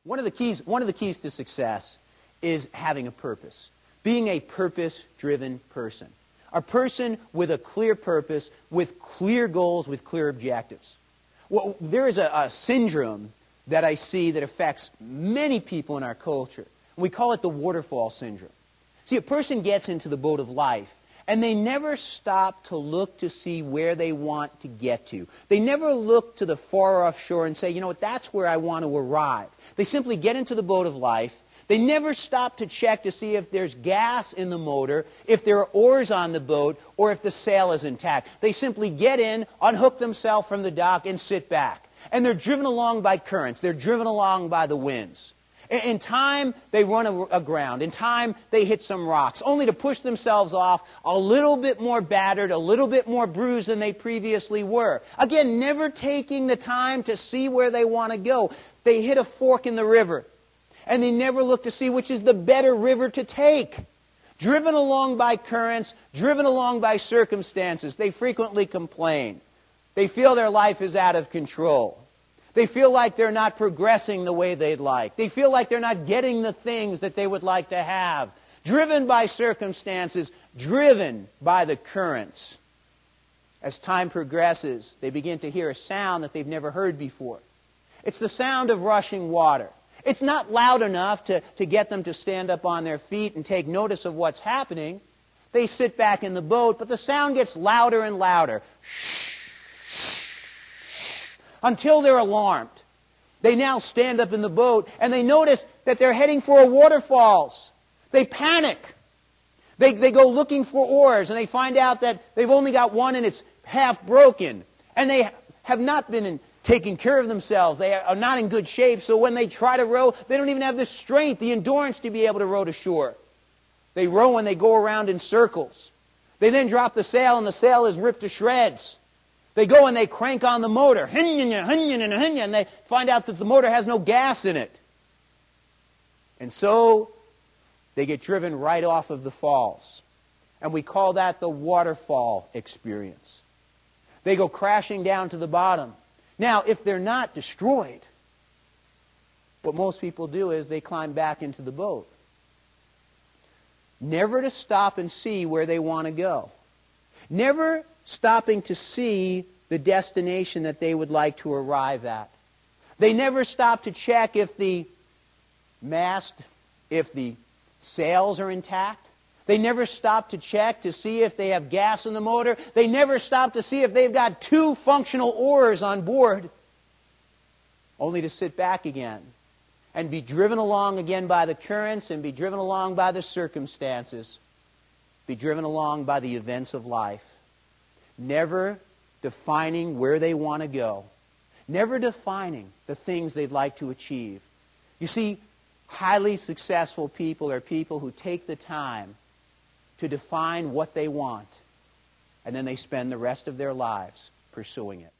One of the keys to success is having a purpose, being a purpose-driven person, a person with a clear purpose, with clear goals, with clear objectives. Well, there is a syndrome that I see that affects many people in our culture. We call it the waterfall syndrome. See, a person gets into the boat of life, and they never stop to look to see where they want to get to. They never look to the far off shore and say, you know what, that's where I want to arrive. They simply get into the boat of life. They never stop to check to see if there's gas in the motor, if there are oars on the boat, or if the sail is intact. They simply get in, unhook themselves from the dock, and sit back. And they're driven along by currents. They're driven along by the winds. In time, they run aground. In time, they hit some rocks, only to push themselves off a little bit more battered, a little bit more bruised than they previously were. Again, never taking the time to see where they want to go. They hit a fork in the river, and they never look to see which is the better river to take. Driven along by currents, driven along by circumstances, they frequently complain. They feel their life is out of control. They feel like they're not progressing the way they'd like. They feel like they're not getting the things that they would like to have. Driven by circumstances, driven by the currents. As time progresses, they begin to hear a sound that they've never heard before. It's the sound of rushing water. It's not loud enough to get them to stand up on their feet and take notice of what's happening. They sit back in the boat, but the sound gets louder and louder. Shh. Until they're alarmed. They now stand up in the boat and they notice that they're heading for a waterfalls. They panic. They go looking for oars and they find out that they've only got one and it's half broken. And they have not been taking care of themselves. They are not in good shape, so when they try to row, they don't even have the strength, the endurance to be able to row to shore. They row and they go around in circles. They then drop the sail and the sail is ripped to shreds. They go and they crank on the motor, and they find out that the motor has no gas in it. And so they get driven right off of the falls. And we call that the waterfall experience. They go crashing down to the bottom. Now, if they're not destroyed, what most people do is they climb back into the boat. Never to stop and see where they want to go. Never stopping to see the destination that they would like to arrive at. They never stop to check if the mast, if the sails are intact. They never stop to check to see if they have gas in the motor. They never stop to see if they've got 2 functional oars on board. Only to sit back again and be driven along again by the currents and be driven along by the circumstances. Be driven along by the events of life. Never defining where they want to go. Never defining the things they'd like to achieve. You see, highly successful people are people who take the time to define what they want, and then they spend the rest of their lives pursuing it.